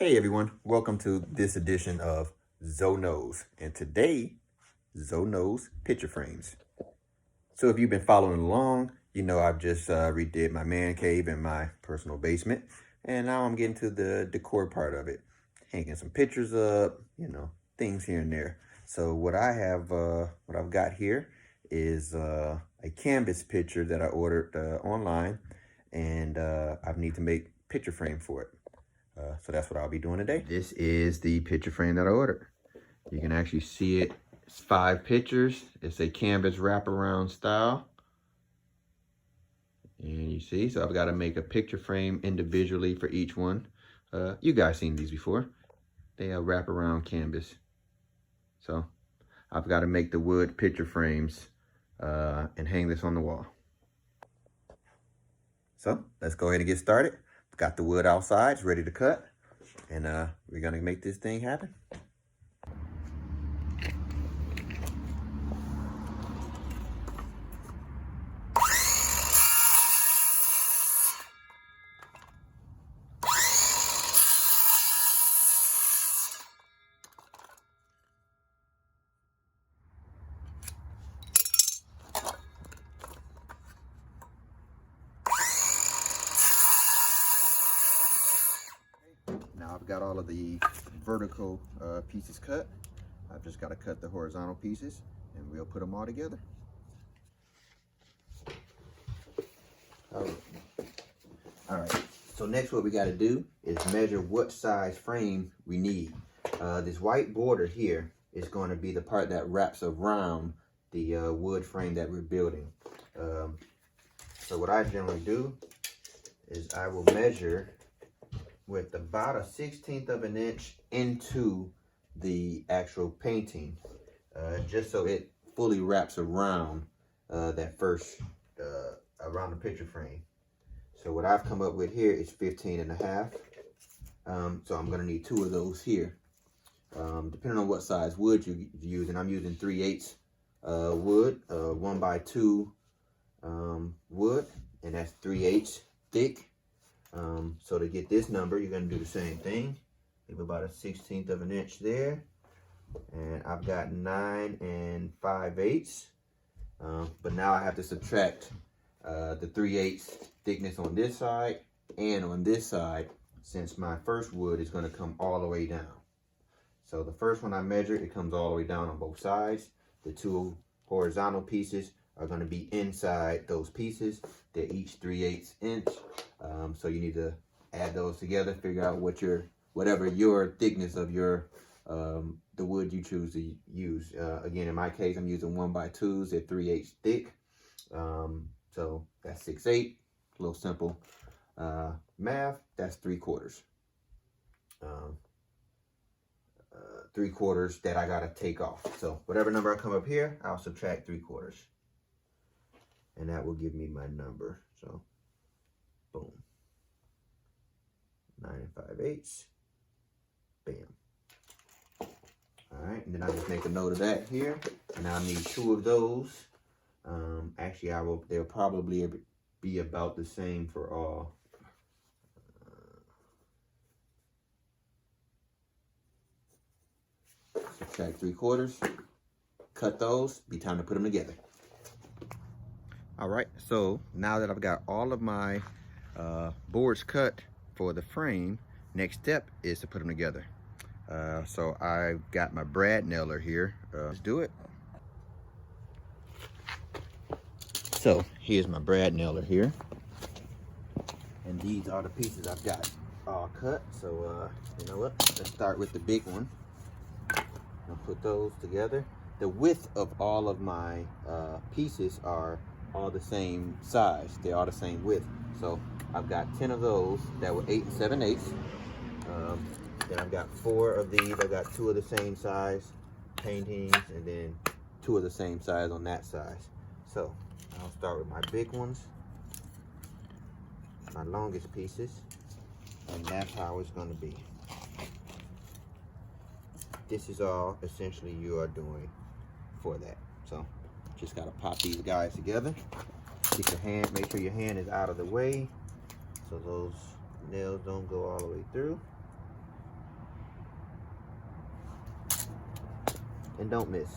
Hey everyone, welcome to this edition of Zoe Knows. And today, Zoe Knows picture frames. So if you've been following along, you know I've just redid my man cave in my personal basement. And now I'm getting to the decor part of it. Hanging some pictures up, things here and there. So what I've got here is a canvas picture that I ordered online. And I need to make picture frame for it. So that's what I'll be doing today. This is the picture frame that I ordered. You can actually see it. It's 5 pictures. It's a canvas wraparound style. And you see, so I've got to make a picture frame individually for each one. You guys seen these before. They are wraparound canvas. So I've got to make the wood picture frames and hang this on the wall. So let's go ahead and get started. Got the wood outside, it's ready to cut, and we're gonna make this thing happen. Now I've got all of the vertical pieces cut. I've just got to cut the horizontal pieces and we'll put them all together. All right, so next what we got to do is measure what size frame we need. This white border here is going to be the part that wraps around the wood frame that we're building. So what I generally do is I will measure with about a 1/16 of an inch into the actual painting, just so it fully wraps around that first, around the picture frame. So what I've come up with here is 15.5. So I'm gonna need 2 of those here. Depending on what size wood you're using, I'm using 3/8 wood, 1x2 wood, and that's 3/8 thick. So to get this number, you're going to do the same thing. Leave about a 1/16 of an inch there. And I've got 9 5/8. But now I have to subtract the 3/8 thickness on this side and on this side, since my first wood is going to come all the way down. So the first one I measured, it comes all the way down on both sides. The 2 horizontal pieces are going to be inside those pieces. They're each 3/8 inch. So you need to add those together, figure out whatever your thickness of your the wood you choose to use. Again, in my case, I'm using 1x2s. They're 3/8 thick. So that's 6/8. A little simple math. That's 3/4. 3/4 that I gotta take off. So whatever number I come up here, I'll subtract 3/4. And that will give me my number. So, boom. 9 5/8. Bam. All right, and then I just make a note of that here. And I need 2 of those. Actually, they'll probably be about the same for all. Subtract 3/4. Cut those. Be time to put them together. All right, so now that I've got all of my boards cut for the frame, next step is to put them together. So I've got my brad nailer here. Let's do it. So here's my brad nailer here. And these are the pieces I've got all cut. So you know what? Let's start with the big one. I'll put those together. The width of all of my pieces are all the same size. They're all the same width. So I've got 10 of those that were 8 7/8. Then I've got 4 of these. I've got 2 of the same size paintings, and then 2 of the same size on that size. So I'll start with my big ones, my longest pieces, and that's how it's going to be. This is all essentially you are doing for that. So just got to pop these guys together. Get your hand, make sure your hand is out of the way so those nails don't go all the way through. and don't miss.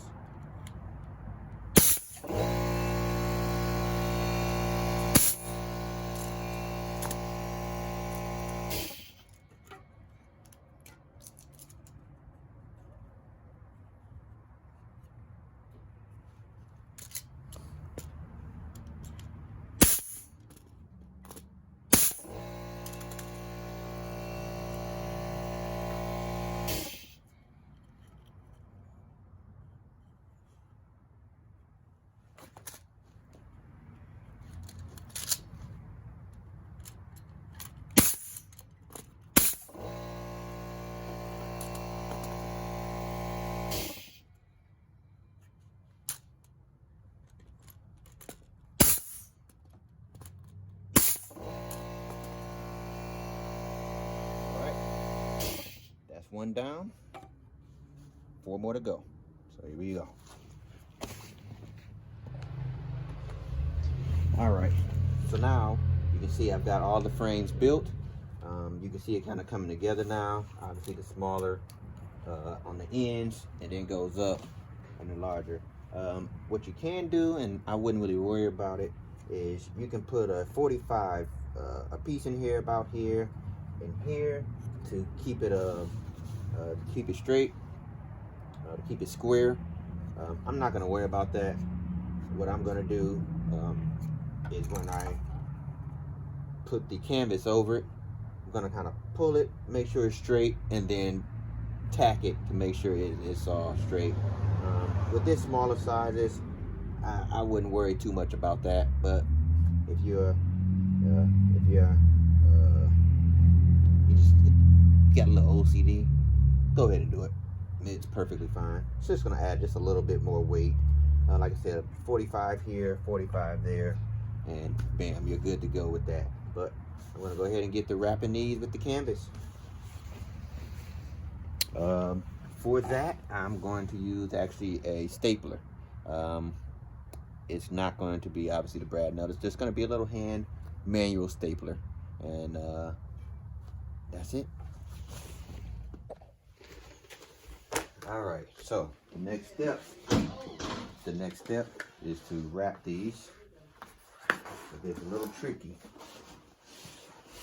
One down, 4 more to go. So here we go. All right, so now you can see I've got all the frames built. You can see it kind of coming together now. Obviously the smaller on the ends, and then goes up on the larger. What you can do, and I wouldn't really worry about it, is you can put a 45 a piece in here, about here and here, to keep it straight, to keep it square. I'm not gonna worry about that. What I'm gonna do is when I put the canvas over it, I'm gonna kind of pull it, make sure it's straight, and then tack it to make sure it's all straight. With this smaller sizes, I wouldn't worry too much about that. But if you got a little OCD, go ahead and do it. It's perfectly fine. It's just gonna add just a little bit more weight. Like I said, 45 here, 45 there, and bam, you're good to go with that. But I'm gonna go ahead and get to wrapping these with the canvas. For that, I'm going to use actually a stapler. It's not going to be obviously the brad nut. It's just going to be a little hand manual stapler, and that's it. All right, so the next step is to wrap these. But it's a little tricky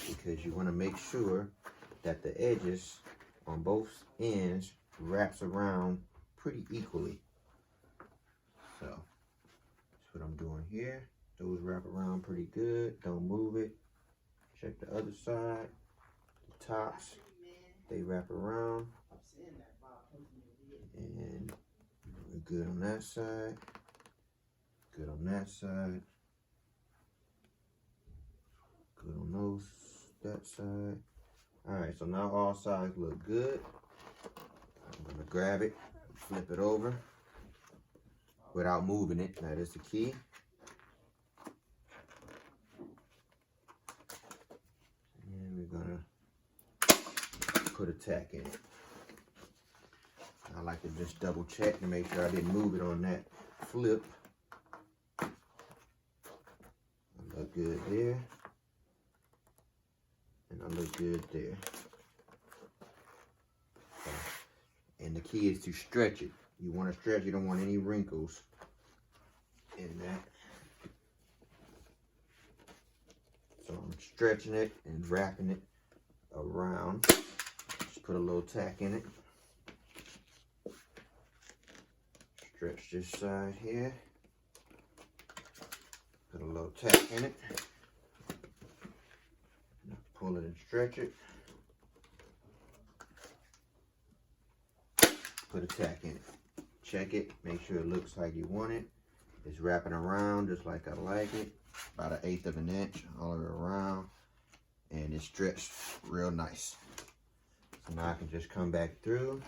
because you want to make sure that the edges on both ends wraps around pretty equally. So that's what I'm doing here. Those wrap around pretty good. Don't move it. Check the other side. The tops, they wrap around. And we're good on that side. Good on that side. Good on that side. Alright, so now all sides look good. I'm going to grab it, flip it over without moving it. That is the key. And we're going to put a tack in it. I like to just double check to make sure I didn't move it on that flip. I look good there. And I look good there. And the key is to stretch it. You want to stretch, you don't want any wrinkles in that. So I'm stretching it and wrapping it around. Just put a little tack in it. Stretch this side here. Put a little tack in it. Pull it and stretch it. Put a tack in it. Check it. Make sure it looks like you want it. It's wrapping around just like I like it. About 1/8 of an inch all the way around. And it's stretched real nice. So now I can just come back through.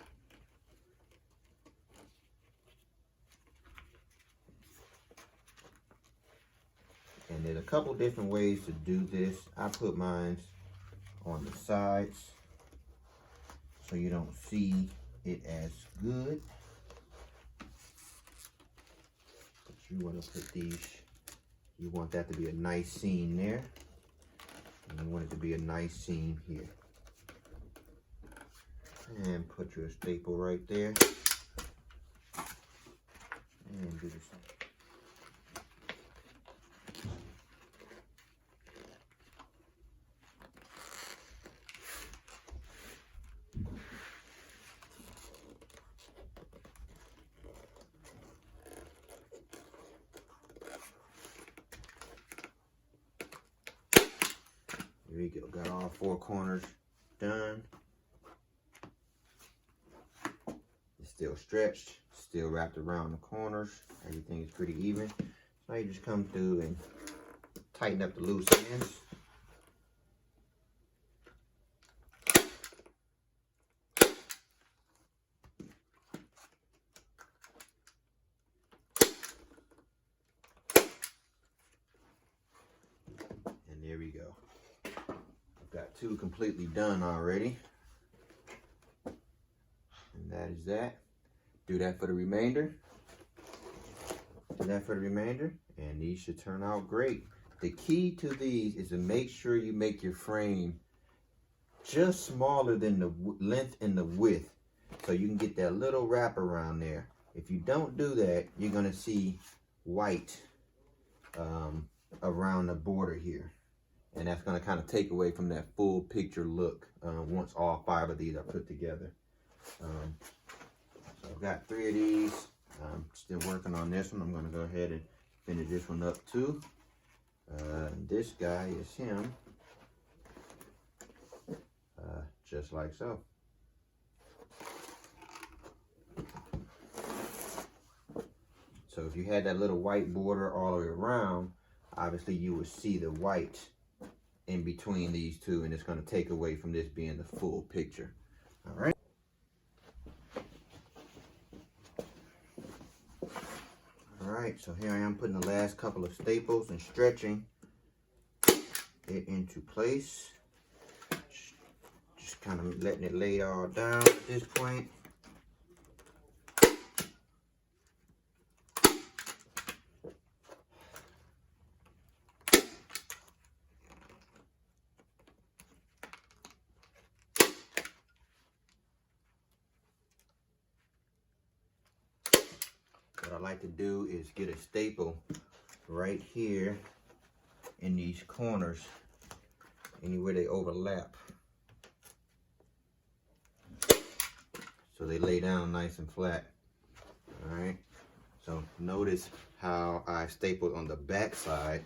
And there's a couple different ways to do this. I put mine on the sides so you don't see it as good. But you want to put these, you want that to be a nice seam there. And you want it to be a nice seam here. And put your staple right there. scissors. There we go. Got all 4 corners done. It's still stretched, still wrapped around the corners. Everything is pretty even. So now you just come through and tighten up the loose ends. And there we go. I've got 2 completely done already. And that is that. Do that for the remainder. Do that for the remainder. And these should turn out great. The key to these is to make sure you make your frame just smaller than the length and the width, so you can get that little wrap around there. If you don't do that, you're going to see white around the border here. And that's going to kind of take away from that full picture look once all 5 of these are put together. So I've got 3 of these. I'm still working on this one. I'm going to go ahead and finish this one up too. This guy is him. Just like so. So if you had that little white border all the way around, obviously you would see the white in between these 2, and it's going to take away from this being the full picture. All right. All right, so here I am putting the last couple of staples and stretching it into place. Just kind of letting it lay all down at this point. What I like to do is get a staple right here in these corners, anywhere they overlap, so they lay down nice and flat. All right, so notice how I stapled on the back side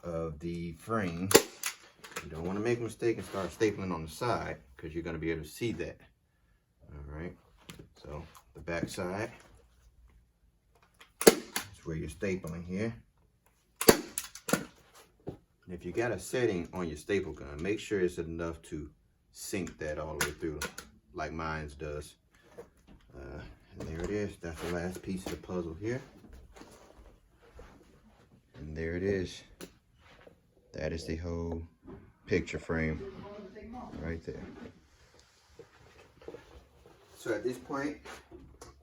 of the frame. You don't want to make a mistake and start stapling on the side, because you're going to be able to see that. All right, so the back side, where you're stapling here. And if you got a setting on your staple gun, make sure it's enough to sink that all the way through, like mine does. And there it is. That's the last piece of the puzzle here. And there it is. That is the whole picture frame right there. So at this point,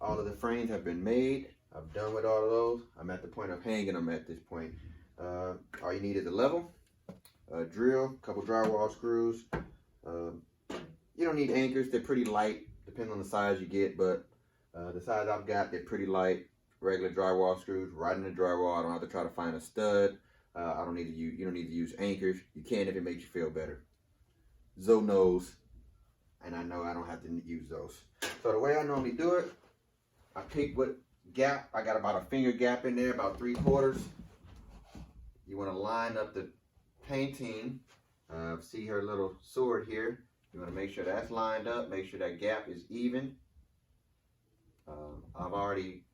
all of the frames have been made. I'm done with all of those. I'm at the point of hanging them at this point. All you need is a level, a drill, a couple drywall screws. You don't need anchors. They're pretty light, depending on the size you get, but the size I've got, they're pretty light. Regular drywall screws, right in the drywall. I don't have to try to find a stud. You don't need to use anchors. You can if it makes you feel better. Zoe knows, and I know I don't have to use those. So the way I normally do it, I pick what gap. I got about a finger gap in there, about 3/4. You want to line up the painting. See her little sword here. You want to make sure that's lined up. Make sure that gap is even. I've already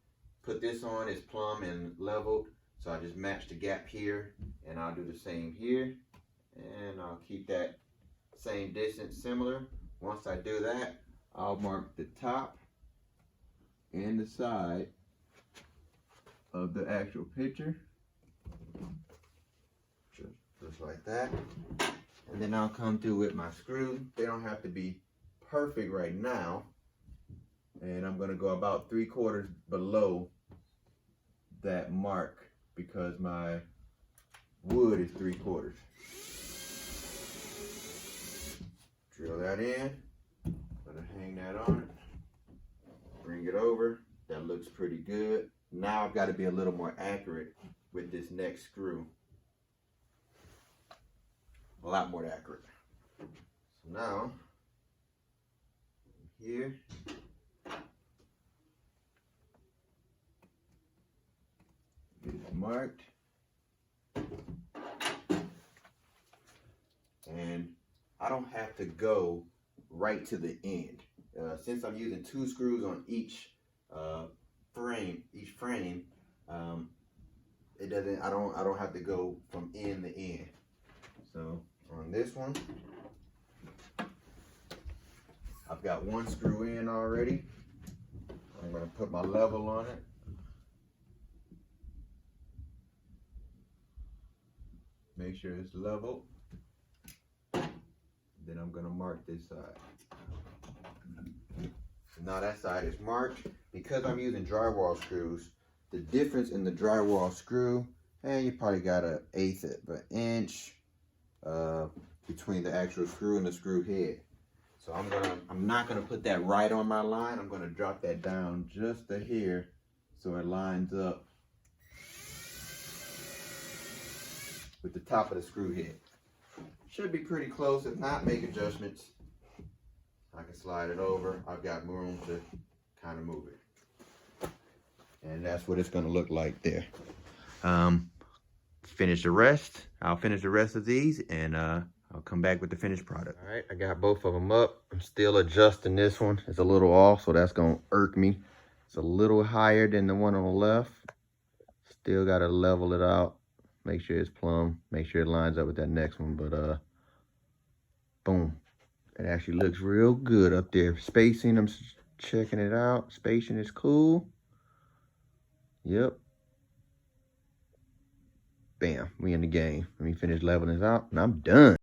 put this on. It's plumb and leveled. So I just match the gap here. And I'll do the same here. And I'll keep that same distance similar. Once I do that, I'll mark the top and the side of the actual picture. Just like that. And then I'll come through with my screw. They don't have to be perfect right now. And I'm gonna go about 3/4 below that mark because my wood is 3/4. Drill that in. Gonna hang that on. Bring it over. That looks pretty good. Now I've got to be a little more accurate with this next screw. A lot more accurate. So now, here, it's marked. And I don't have to go right to the end. Since I'm using 2 screws on each frame, it doesn't. I don't have to go from end to end. So on this one, I've got 1 screw in already. I'm going to put my level on it. Make sure it's level. Then I'm going to mark this side. So now that side is marked. Because I'm using drywall screws, the difference in the drywall screw, and you probably got 1/8 of an inch between the actual screw and the screw head. So I'm not gonna put that right on my line. I'm gonna drop that down just to here so it lines up with the top of the screw head. Should be pretty close. If not, make adjustments. I can slide it over. I've got room to kind of move it. And that's what it's gonna look like there. Finish the rest. I'll finish the rest of these and I'll come back with the finished product. All right, I got both of them up. I'm still adjusting this one. It's a little off, so that's gonna irk me. It's a little higher than the one on the left. Still gotta level it out. Make sure it's plumb. Make sure it lines up with that next one, but boom. It actually looks real good up there. Spacing, I'm checking it out. Spacing is cool. Yep. Bam, we in the game. Let me finish leveling this out and I'm done.